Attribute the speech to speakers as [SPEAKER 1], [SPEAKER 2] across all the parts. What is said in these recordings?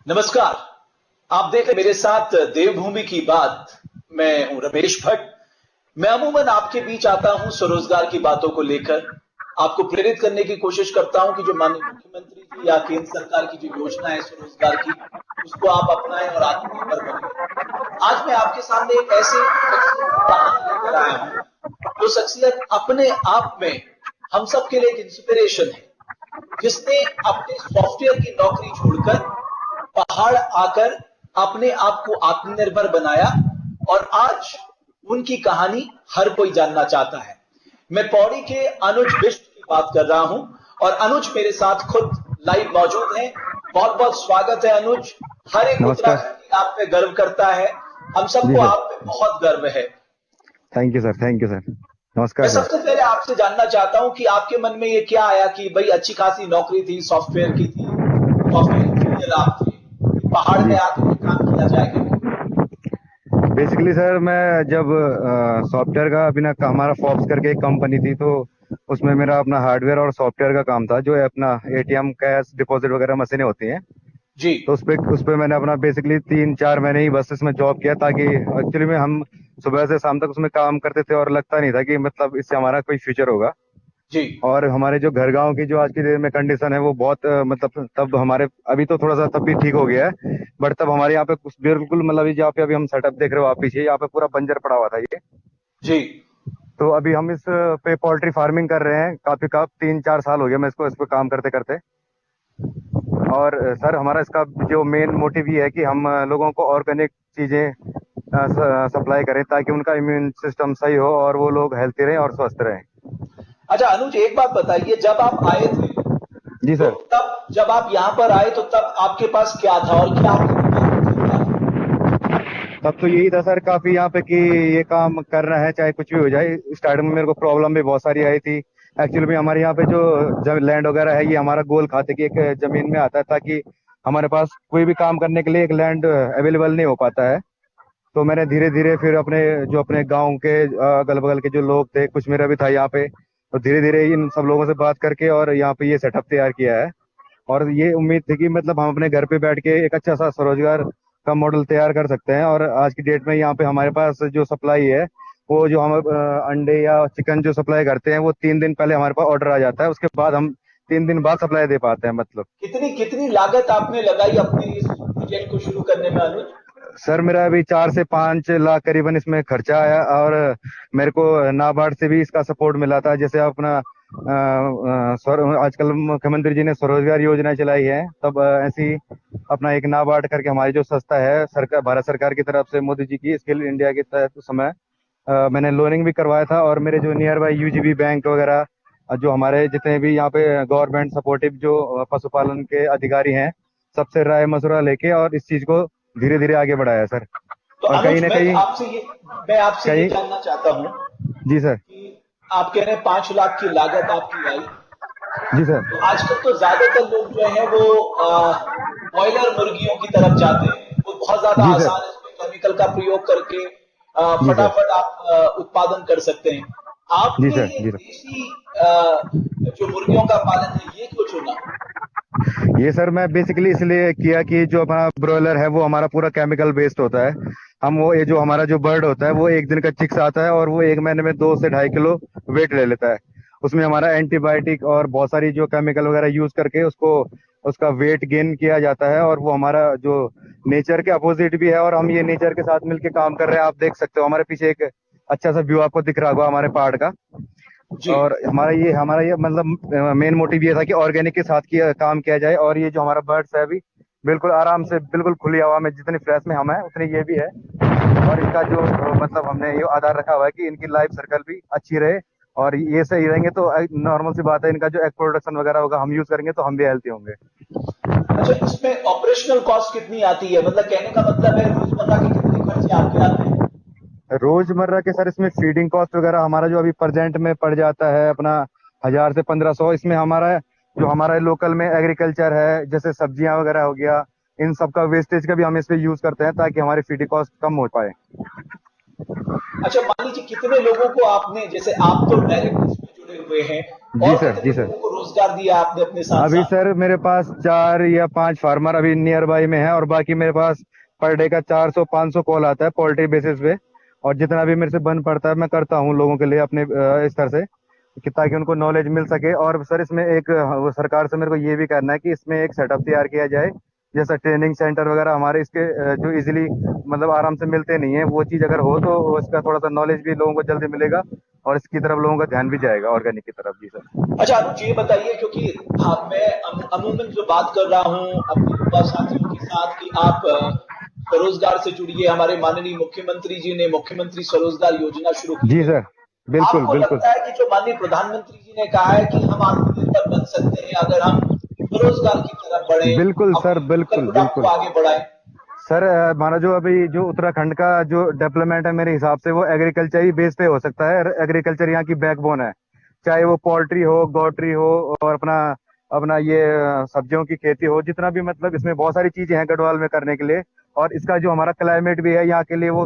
[SPEAKER 1] नमस्कार। आप देख रहे मेरे साथ देवभूमि की बात। मैं हूं रमेश भट्ट। मैं अमूमन आपके बीच आता हूं स्वरोजगार की बातों को लेकर, आपको प्रेरित करने की कोशिश करता हूं कि जो माननीय मुख्यमंत्री जी या केंद्र सरकार की जो योजना है स्वरोजगार की, उसको आप अपनाएं और आत्मनिर्भर बनिए। आज मैं आपके सामने एक ऐसे शख्सियत की कहानी लेकर आया हूं, जो शख्सियत अपने आप में हम सबके लिए एक इंस्पिरेशन है, जिसने अपने सॉफ्टवेयर की नौकरी छोड़कर पहाड़ आकर अपने आप को आत्मनिर्भर बनाया और आज उनकी कहानी हर कोई जानना चाहता है। मैं पौड़ी के अनुज बिष्ट की बात कर रहा हूं और अनुज मेरे साथ खुद लाइव मौजूद हैं। बहुत बहुत स्वागत है अनुज। हर एक
[SPEAKER 2] नमस्कार।
[SPEAKER 1] उत्तराखंडी आप पे गर्व करता है, हम
[SPEAKER 2] जी
[SPEAKER 1] सबको
[SPEAKER 2] सर।
[SPEAKER 1] आप पे बहुत गर्व है।
[SPEAKER 2] Thank you sir, thank you sir.
[SPEAKER 1] मैं
[SPEAKER 2] नमस्कार सर।
[SPEAKER 1] सबसे पहले आपसे जानना चाहता हूं कि आपके मन में ये क्या आया कि भाई अच्छी खासी नौकरी थी, सॉफ्टवेयर की थी, सॉफ्टवेयर इंजीनियर आप थे, कि पहाड़ में
[SPEAKER 2] जी,
[SPEAKER 1] आके ये काम किया जाए करके।
[SPEAKER 2] बेसिकली सर मैं जब सॉफ्टवेयर का बिना हमारा फॉक्स करके एक कंपनी थी, तो उसमें मेरा अपना हार्डवेयर और सॉफ्टवेयर का काम था, जो है अपना एटीएम कैश डिपॉजिट वगैरह मशीनें होती हैं।
[SPEAKER 1] जी
[SPEAKER 2] तो उस पे मैंने अपना बेसिकली 3-4 महीने ही बस इसमें जॉब किया, ताकि एक्चुअली में हम सुबह से शाम तक उसमें काम करते थे और लगता नहीं था कि मतलब इससे हमारा कोई फ्यूचर होगा।
[SPEAKER 1] जी।
[SPEAKER 2] और हमारे जो घर गांव की जो आज की डेट में कंडीशन है वो बहुत मतलब तब हमारे अभी तो थोड़ा सा तब भी ठीक हो गया है, बट तब हमारे यहाँ पे कुछ बिल्कुल मतलब ये जहाँ पे अभी हम सेटअप देख रहे हो आप पीछे, यहाँ पे पूरा बंजर पड़ा हुआ था ये।
[SPEAKER 1] जी।
[SPEAKER 2] तो अभी हम इस पे पोल्ट्री फार्मिंग कर रहे हैं, काफी 3-4 साल हो गया मैं इस पे काम करते करते। और सर हमारा इसका जो मेन मोटिव ये है कि हम लोगों को ऑर्गेनिक चीजें सप्लाई करें, ताकि उनका इम्यून सिस्टम सही हो और वो लोग हेल्थी रहें और स्वस्थ रहें।
[SPEAKER 1] अच्छा अनुज, एक बात बताइए, जब आप आए थे
[SPEAKER 2] जी
[SPEAKER 1] तो
[SPEAKER 2] सर।
[SPEAKER 1] तब जब आप यहाँ पर आए तो तब आपके पास क्या था और क्या आपके दिमाग में चल रहा था?
[SPEAKER 2] तब तो यही था सर काफी यहाँ पे कि ये काम करना है चाहे कुछ भी हो जाए। स्टार्टिंग में मेरे को प्रॉब्लम भी बहुत सारी आई थी। एक्चुअली में हमारे यहाँ पे जो लैंड वगैरह है, ये हमारा गोल खाते की एक जमीन में आता है, ताकि हमारे पास कोई भी काम करने के लिए एक लैंड अवेलेबल नहीं हो पाता है। तो मैंने धीरे धीरे फिर अपने गाँव के अगल बगल के जो लोग थे, कुछ मेरा भी था यहाँ पे, तो धीरे धीरे इन सब लोगों से बात करके और यहाँ पे ये सेटअप तैयार किया है। और ये उम्मीद थी कि मतलब हम अपने घर पे बैठ के एक अच्छा सा स्वरोजगार का मॉडल तैयार कर सकते हैं। और आज की डेट में यहाँ पे हमारे पास जो सप्लाई है, वो जो हम अंडे या चिकन जो सप्लाई करते हैं, वो 3 दिन पहले हमारे पास ऑर्डर आ जाता है, उसके बाद हम 3 दिन बाद सप्लाई दे पाते हैं मतलब।
[SPEAKER 1] कितनी कितनी लागत आपने लगाई अपने इस प्रोजेक्ट को शुरू करने में अनुज?
[SPEAKER 2] सर मेरा अभी 4 से 5 लाख करीबन इसमें खर्चा आया। और मेरे को नाबार्ड से भी इसका सपोर्ट मिला था। जैसे अपना आजकल मुख्यमंत्री जी ने स्वरोजगार योजना चलाई है, तब ऐसी अपना एक नाबार्ड करके हमारी जो संस्था है, सरकार भारत सरकार की तरफ से मोदी जी की स्किल इंडिया के तहत उस समय मैंने लोनिंग भी करवाया था। और मेरे जो नियर बाई यूजीबी बैंक वगैरह जो हमारे जितने भी यहाँ पे गवर्नमेंट सपोर्टिव जो पशुपालन के अधिकारी हैं, सबसे राय मशुरा लेके और इस चीज को धीरे धीरे आगे बढ़ाया सर।
[SPEAKER 1] तो
[SPEAKER 2] और कहीं
[SPEAKER 1] अनुज,
[SPEAKER 2] ना कहीं
[SPEAKER 1] मैं आपसे ये
[SPEAKER 2] कहीं
[SPEAKER 1] जानना चाहता हूं
[SPEAKER 2] जी सर।
[SPEAKER 1] कि आप कह रहे हैं 5 लाख की लागत आपकी आई,
[SPEAKER 2] जी सर।
[SPEAKER 1] तो आजकल तो ज्यादातर लोग जो है वो बॉयलर मुर्गियों की तरफ जाते हैं। वो बहुत ज्यादा
[SPEAKER 2] जी सर।
[SPEAKER 1] आसान है, उसमें केमिकल का प्रयोग करके
[SPEAKER 2] जी सर।
[SPEAKER 1] फटाफट आप उत्पादन कर सकते हैं।
[SPEAKER 2] जी
[SPEAKER 1] आपने
[SPEAKER 2] सर।
[SPEAKER 1] ये
[SPEAKER 2] जी सर।
[SPEAKER 1] देसी जो मुर्गियों का पालन है, ये क्यों चुना?
[SPEAKER 2] ये सर मैं बेसिकली इसलिए किया कि जो हमारा ब्रॉयलर है वो हमारा पूरा केमिकल बेस्ड होता है। हम वो ये जो हमारा जो बर्ड होता है, वो एक दिन का चिक्स आता है और वो एक महीने में 2 से 2.5 किलो वेट ले लेता है। उसमें हमारा एंटीबायोटिक और बहुत सारी जो केमिकल वगैरह यूज करके उसको उसका वेट गेन किया जाता है। और वो हमारा जो नेचर के अपोजिट भी है, और हम ये नेचर के साथ मिलके काम कर रहे हैं। आप देख सकते हो हमारे पीछे एक अच्छा सा व्यू आपको दिख रहा होगा हमारे पहाड़ का।
[SPEAKER 1] जी।
[SPEAKER 2] और हमारा ये मतलब मेन मोटिव ये था कि ऑर्गेनिक के साथ किया काम किया जाए। और ये जो हमारा बर्ड्स है अभी बिल्कुल आराम से बिल्कुल खुली हवा में जितनी फ्रेश में हम है उतनी ये भी है। और इनका जो मतलब हमने ये आधार रखा हुआ है कि इनकी लाइफ सर्कल भी अच्छी रहे। और ये सही रहेंगे तो नॉर्मल सी बात है, इनका जो एग प्रोडक्शन वगैरह होगा हम यूज करेंगे तो हम भी हेल्थी होंगे।
[SPEAKER 1] अच्छा, इसमें ऑपरेशनल कॉस्ट कितनी आती है? मतलब कहने का मतलब है रोजमर्रा के कितने खर्चे आपके आते हैं?
[SPEAKER 2] रोजमर्रा के सर इसमें फीडिंग कॉस्ट वगैरह हमारा जो अभी प्रेजेंट में पड़ जाता है अपना 1000 से 1500। इसमें हमारा जो हमारा लोकल में एग्रीकल्चर है, जैसे सब्जियां वगैरह हो गया, इन सब का वेस्टेज का भी हम इस पे यूज करते हैं, ताकि हमारी फीडिंग कॉस्ट कम हो पाए।
[SPEAKER 1] अच्छा, मान लीजिए कितने लोगों को आपने, जैसे आप तो डायरेक्ट इसमें जुड़े हुए हैं,
[SPEAKER 2] जी
[SPEAKER 1] और
[SPEAKER 2] सर,
[SPEAKER 1] कितने
[SPEAKER 2] जी सर।
[SPEAKER 1] लोगों को रोजगार दिया आपने अपने साथ
[SPEAKER 2] अभी
[SPEAKER 1] साथ?
[SPEAKER 2] सर मेरे पास 4 या 5 फार्मर अभी नियर बाई में है, और बाकी मेरे पास पर डे का 400-500 कॉल आता है पोल्ट्री बेसिस पे। और जितना भी मेरे से बन पड़ता है मैं करता हूँ लोगों के लिए अपने स्तर से, कि ताकि उनको नॉलेज मिल सके। और सर इसमें एक वो सरकार से मेरे को ये भी करना है कि इसमें एक सेटअप तैयार किया जाए, जैसा ट्रेनिंग सेंटर वगैरह हमारे इसके जो इजीली मतलब आराम से मिलते नहीं है, वो चीज़ अगर हो तो इसका थोड़ा सा नॉलेज भी लोगों को जल्दी मिलेगा, और इसकी तरफ लोगों का ध्यान भी जाएगा ऑर्गेनिक की तरफ। जी सर।
[SPEAKER 1] अच्छा अनुज ये बताइए, क्योंकि हाँ मैं अमूमन जो बात कर रहा हूँ अपने युवा साथियों के साथ कि आप स्वरोजगार से जुड़िए। हमारे माननीय मुख्यमंत्री जी ने मुख्यमंत्री स्वरोजगार योजना शुरू की
[SPEAKER 2] जी
[SPEAKER 1] है।
[SPEAKER 2] सर। बिल्कुल
[SPEAKER 1] आपको
[SPEAKER 2] बिल्कुल।
[SPEAKER 1] लगता है कि जो माननीय प्रधानमंत्री जी ने कहा है कि हम आत्मनिर्भर बन सकते हैं अगर हम स्वरोजगार की तरफ बढ़े,
[SPEAKER 2] बिल्कुल सर,
[SPEAKER 1] अपने लोकल
[SPEAKER 2] बिल्कुल
[SPEAKER 1] प्रोडक्ट को
[SPEAKER 2] बिल्कुल।
[SPEAKER 1] आगे बढ़ाएं?
[SPEAKER 2] सर हमारा जो अभी जो उत्तराखंड का जो डेवलपमेंट है मेरे हिसाब से वो एग्रीकल्चर ही बेस पे हो सकता है। एग्रीकल्चर यहाँ की बैकबोन है, चाहे वो पोल्ट्री हो, गौट्री हो, और अपना अपना ये सब्जियों की खेती हो, जितना भी मतलब इसमें बहुत सारी चीजें हैं गढ़वाल में करने के लिए। और इसका जो हमारा क्लाइमेट भी है यहाँ के लिए वो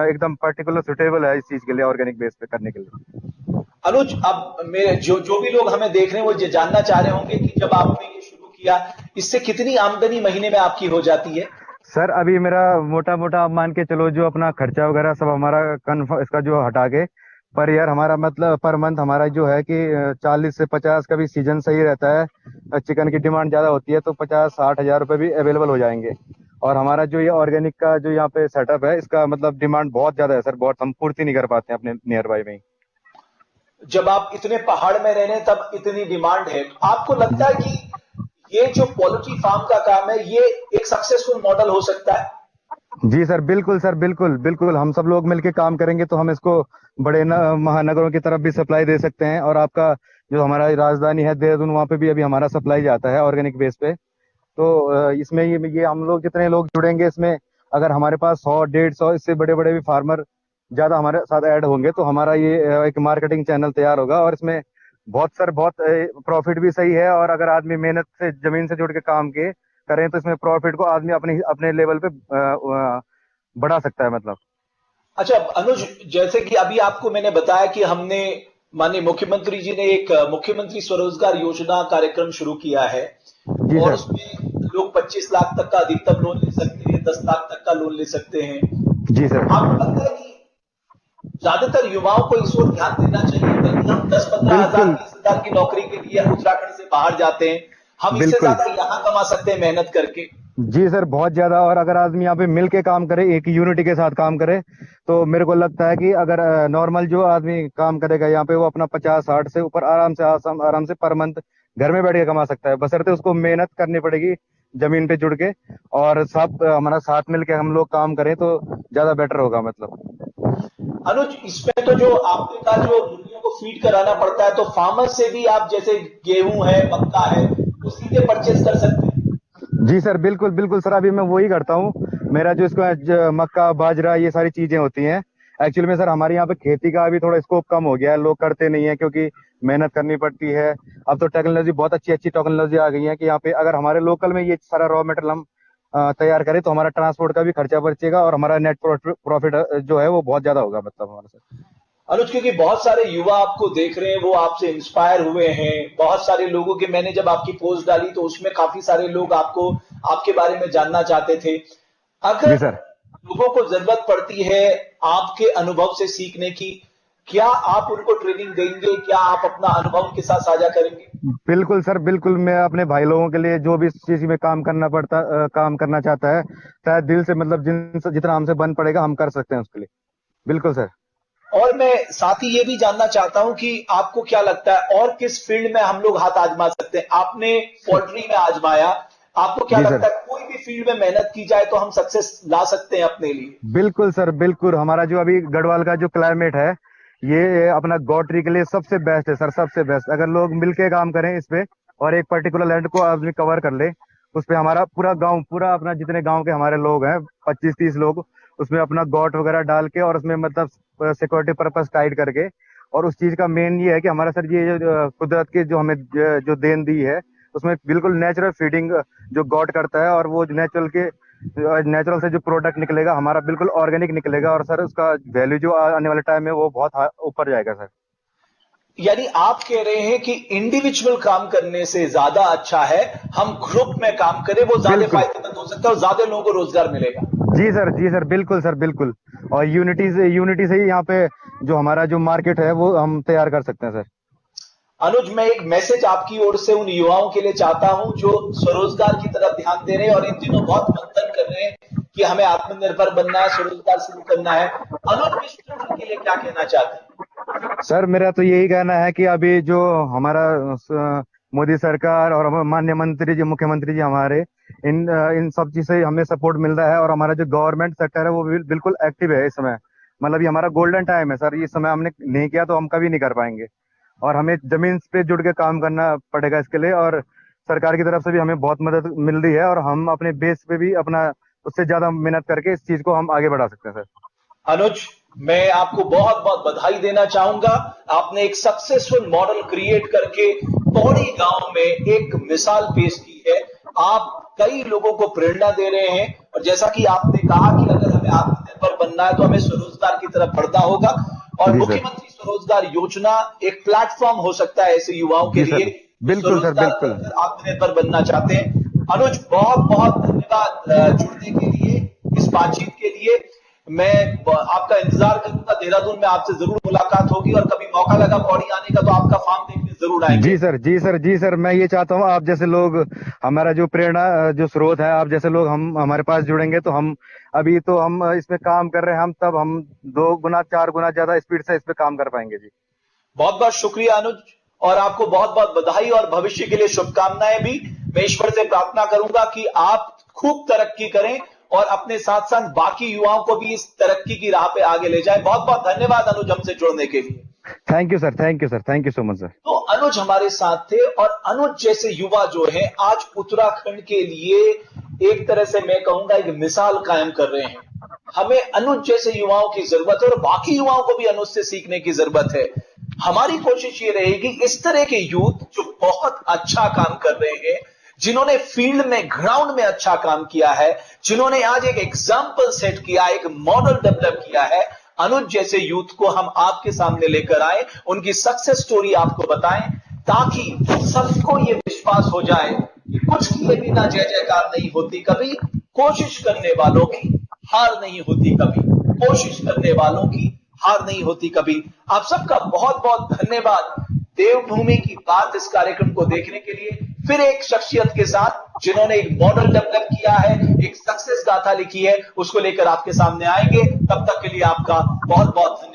[SPEAKER 2] एकदम पर्टिकुलर सुटेबल है इस चीज के लिए, ऑर्गेनिक बेस पे करने के लिए।
[SPEAKER 1] अनुज अब मेरे जो जो भी लोग हमें देख रहे हैं वो ये जानना चाह रहे होंगे कि जब आपने ये शुरू किया इससे कितनी आमदनी महीने में आपकी हो जाती है?
[SPEAKER 2] सर अभी मेरा मोटा मोटा आप मान के चलो, जो अपना खर्चा वगैरह सब हमारा कन्फर्म इसका जो हटा के, पर यार हमारा मतलब पर मंथ हमारा जो है कि 40 से 50 का भी सीजन सही रहता है। चिकन की डिमांड ज़्यादा होती है तो 50-60 हज़ार रुपये भी अवेलेबल हो जाएंगे। और हमारा जो ये ऑर्गेनिक का जो यहाँ पे सेटअप है, इसका मतलब डिमांड बहुत ज़्यादा है सर, बहुत हम पूर्ति नहीं कर पाते हैं अपने नियर बाई में ही।
[SPEAKER 1] जब आप इतने पहाड़ में रह रहे हैं तब इतनी डिमांड है, तो आपको लगता है कि ये जो पोल्ट्री फार्म का काम है ये एक सक्सेसफुल मॉडल हो सकता है?
[SPEAKER 2] जी सर, बिल्कुल सर, बिल्कुल बिल्कुल। हम सब लोग मिलके काम करेंगे तो हम इसको बड़े महानगरों की तरफ भी सप्लाई दे सकते हैं। और आपका जो हमारा राजधानी है देहरादून, वहाँ पे भी अभी हमारा सप्लाई जाता है ऑर्गेनिक बेस पे। तो इसमें ये हम लोग जितने लोग जुड़ेंगे इसमें, अगर हमारे पास 100-150 इससे बड़े बड़े भी फार्मर ज़्यादा हमारे साथ ऐड होंगे तो हमारा ये एक मार्केटिंग चैनल तैयार होगा। और इसमें बहुत सर बहुत प्रॉफिट भी सही है। और अगर आदमी मेहनत से जमीन से जुड़ के काम के करें तो इसमें प्रॉफिट को आदमी अपने अपने लेवल पे बढ़ा सकता है मतलब।
[SPEAKER 1] अच्छा अनुज, जैसे कि अभी आपको मैंने बताया कि हमने माननीय मुख्यमंत्री जी ने एक मुख्यमंत्री स्वरोजगार योजना कार्यक्रम शुरू किया है
[SPEAKER 2] जी
[SPEAKER 1] और
[SPEAKER 2] सर।
[SPEAKER 1] उसमें लोग 25 लाख तक का अधिकतम लोन ले सकते हैं, 10 लाख तक का लोन ले सकते हैं।
[SPEAKER 2] जी सर।
[SPEAKER 1] आपको लगता है कि ज्यादातर युवाओं को इस ओर ध्यान देना चाहिए, बल्कि हम 10-15 हज़ार
[SPEAKER 2] बिल्कुल
[SPEAKER 1] 20 हज़ार की नौकरी के लिए उत्तराखंड से बाहर जाते हैं, हम इससे
[SPEAKER 2] बिल्कुल।
[SPEAKER 1] ज्यादा यहाँ कमा सकते हैं मेहनत करके?
[SPEAKER 2] जी सर, बहुत ज्यादा। और अगर आदमी यहाँ पे मिल के काम करे, एक यूनिटी के साथ काम करे, तो मेरे को लगता है कि अगर नॉर्मल जो आदमी काम करेगा यहाँ पे वो अपना 50-60 से ऊपर आराम से पर मंथ घर में बैठ के कमा सकता है, बशर्ते उसको मेहनत करनी पड़ेगी जमीन पे जुड़ के। और सब हमारा साथ मिल के हम लोग काम करें तो ज्यादा बेटर होगा मतलब।
[SPEAKER 1] अनुज इसमें तो जो आपने कहा जो मुर्गियों को फीड कराना पड़ता है, तो फार्मर से भी आप जैसे गेहूं है, मक्का है, वो सीधे परचेज कर सकते हैं?
[SPEAKER 2] जी सर, बिल्कुल बिल्कुल सर, अभी मैं वही करता हूँ। मेरा जो इसका मक्का बाजरा ये सारी चीजें होती हैं। एक्चुअली में सर हमारे यहाँ पे खेती का अभी थोड़ा स्कोप कम हो गया है, लोग करते नहीं है क्योंकि मेहनत करनी पड़ती है। अब तो टेक्नोलॉजी बहुत अच्छी अच्छी टेक्नोलॉजी आ गई है कि यहाँ पे अगर हमारे लोकल में ये सारा रॉ मटेरियल हम तैयार करें तो हमारा ट्रांसपोर्ट का भी खर्चा बचेगा, और हमारा नेट प्रॉफिट जो है वो बहुत ज्यादा होगा मतलब हमारा सर।
[SPEAKER 1] अनुज क्योंकि बहुत सारे युवा आपको देख रहे हैं, वो आपसे इंस्पायर हुए हैं। बहुत सारे लोगों के, मैंने जब आपकी पोस्ट डाली तो उसमें काफी सारे लोग आपको आपके बारे में जानना चाहते थे।
[SPEAKER 2] जी
[SPEAKER 1] अगर
[SPEAKER 2] सर।
[SPEAKER 1] लोगों को जरूरत पड़ती है आपके अनुभव से सीखने की, क्या आप उनको ट्रेनिंग देंगे? क्या आप अपना अनुभव उनके साथ साझा करेंगे?
[SPEAKER 2] बिल्कुल सर, बिल्कुल। मैं अपने भाई लोगों के लिए जो भी इस चीज में काम करना चाहता है, शायद दिल से मतलब जितना हमसे बन पड़ेगा हम कर सकते हैं उसके लिए। बिल्कुल सर।
[SPEAKER 1] और मैं साथ ही ये भी जानना चाहता हूं कि आपको क्या लगता है और किस फील्ड में हम लोग हाथ आजमा सकते हैं? आपने पोल्ट्री में आजमाया, आपको क्या
[SPEAKER 2] जी सर।
[SPEAKER 1] लगता है कोई भी फील्ड में मेहनत की जाए तो हम सक्सेस ला सकते हैं अपने लिए?
[SPEAKER 2] बिल्कुल सर, बिल्कुल। हमारा जो अभी गढ़वाल का जो क्लाइमेट है, ये अपना गौट्री के लिए सबसे बेस्ट है सर, सबसे बेस्ट। अगर लोग मिलके काम करें इस पे और एक पर्टिकुलर लैंड को आदमी कवर कर ले, उस पे हमारा पूरा गांव, पूरा अपना जितने गांव के हमारे लोग हैं 25-30 लोग, उसमें अपना गौट वगैरह डाल के और उसमें मतलब सिक्योरिटी पर्पस टाइट करके। और उस चीज का मेन ये है कि हमारा सर ये जो कुदरत की जो हमें जो देन दी है, उसमें बिल्कुल नेचुरल फीडिंग जो गॉड करता है, और वो नेचुरल से जो प्रोडक्ट निकलेगा हमारा बिल्कुल ऑर्गेनिक निकलेगा। और सर उसका वैल्यू जो आने वाले टाइम में वो बहुत ऊपर जाएगा सर।
[SPEAKER 1] यानी आप कह रहे हैं कि इंडिविजुअल काम करने से ज्यादा अच्छा है हम ग्रुप में काम करें, वो ज्यादा
[SPEAKER 2] बिल्कुल
[SPEAKER 1] फायदेमंद हो सकता है और ज्यादा लोगों को रोजगार मिलेगा।
[SPEAKER 2] जी सर बिल्कुल सर बिल्कुल। और यूनिटी से ही यहाँ पे जो हमारा जो मार्केट है वो हम तैयार कर सकते हैं सर।
[SPEAKER 1] अनुज, मैं एक मैसेज आपकी ओर से उन युवाओं के लिए चाहता हूं जो स्वरोजगार की तरफ ध्यान दे रहे हैं और इन दिनों बहुत मंथन कर रहे हैं कि हमें आत्मनिर्भर बनना है, स्वरोजगार शुरू करना है। अनुज, इस स्टूडेंट के लिए क्या कहना चाहते हैं?
[SPEAKER 2] सर मेरा तो यही कहना है कि अभी जो हमारा मोदी सरकार और माननीय मंत्री जी मुख्यमंत्री जी हमारे इन सब चीज से हमें सपोर्ट मिल रहा है और हमारा जो गवर्नमेंट सेक्टर है वो बिल्कुल एक्टिव है इस समय। मतलब ये हमारा गोल्डन टाइम है सर। ये समय हमने नहीं किया तो हम कभी नहीं कर पाएंगे। और हमें जमीन पे जुड़ के काम करना पड़ेगा इसके लिए। और सरकार की तरफ से भी हमें बहुत मदद मिल रही है और हम अपने बेस पे भी अपना उससे ज्यादा मेहनत करके इस चीज को हम आगे बढ़ा सकते हैं सर।
[SPEAKER 1] अनुज, मैं आपको बहुत बहुत बधाई देना चाहूंगा। आपने एक सक्सेसफुल मॉडल क्रिएट करके पौड़ी गांव में एक मिसाल पेश की है। आप कई लोगों को प्रेरणा दे रहे हैं और जैसा कि आपने कहा कि अगर हमें आत्मनिर्भर बनना है तो हमें स्वरोजगार की तरफ बढ़ना होगा और
[SPEAKER 2] जी सर।
[SPEAKER 1] मुख्यमंत्री स्वरोजगार योजना एक प्लेटफॉर्म हो सकता है ऐसे युवाओं के
[SPEAKER 2] जी
[SPEAKER 1] लिए
[SPEAKER 2] सर
[SPEAKER 1] जो
[SPEAKER 2] बिल्कुल सर
[SPEAKER 1] स्वरोजगार
[SPEAKER 2] बिल्कुल।
[SPEAKER 1] बनकर आत्मनिर्भर बनना चाहते हैं। अनुज, बहुत बहुत धन्यवाद जुड़ने के लिए, इस बातचीत के लिए। मैं आपका इंतजार करूंगा, देहरादून में आपसे जरूर मुलाकात होगी और कभी मौका लगा पौड़ी आने का तो आपका फार्म देखने जरूर आएंगे।
[SPEAKER 2] जी सर जी सर जी सर। मैं ये चाहता हूँ आप जैसे लोग हमारा जो प्रेरणा जो स्रोत है आप जैसे लोग हम हमारे पास जुड़ेंगे तो हम अभी तो हम इसमें काम कर रहे हैं हम 2 गुना 4 गुना ज्यादा स्पीड से इस पे काम कर पाएंगे जी।
[SPEAKER 1] बहुत बहुत शुक्रिया अनुज, और आपको बहुत बहुत बधाई और भविष्य के लिए शुभकामनाएं भी। मैं ईश्वर से प्रार्थना करूंगा कि आप खूब तरक्की करें और अपने साथ साथ बाकी युवाओं को भी इस तरक्की की राह पे आगे ले जाएं। बहुत बहुत धन्यवाद अनुज हमसे जुड़ने के लिए।
[SPEAKER 2] Thank you sir thank you sir thank you so much sir.
[SPEAKER 1] तो अनुज हमारे साथ थे और अनुज जैसे युवा जो हैं आज उत्तराखंड के लिए एक तरह से मैं कहूंगा एक मिसाल कायम कर रहे हैं। हमें अनुज जैसे युवाओं की जरूरत है और बाकी युवाओं को भी अनुज से सीखने की जरूरत है। हमारी कोशिश ये रहेगी इस तरह के यूथ जो बहुत अच्छा काम कर रहे हैं, जिन्होंने फील्ड में ग्राउंड में अच्छा काम किया है, जिन्होंने आज एक एग्जाम्पल सेट किया, एक मॉडल डेवलप किया है, अनुज जैसे यूथ को हम आपके सामने लेकर आए, उनकी सक्सेस स्टोरी आपको बताएं ताकि सबको यह विश्वास हो जाए कि कुछ किए बिना जय जयकार नहीं होती कभी, कोशिश करने वालों की हार नहीं होती कभी, कोशिश करने वालों की हार नहीं होती कभी। आप सबका बहुत बहुत धन्यवाद देवभूमि की बात इस कार्यक्रम को देखने के लिए। फिर एक शख्सियत के साथ जिन्होंने एक मॉडल डेवलप किया है, एक सक्सेस गाथा लिखी है, उसको लेकर आपके सामने आएंगे। तब तक के लिए आपका बहुत बहुत धन्यवाद।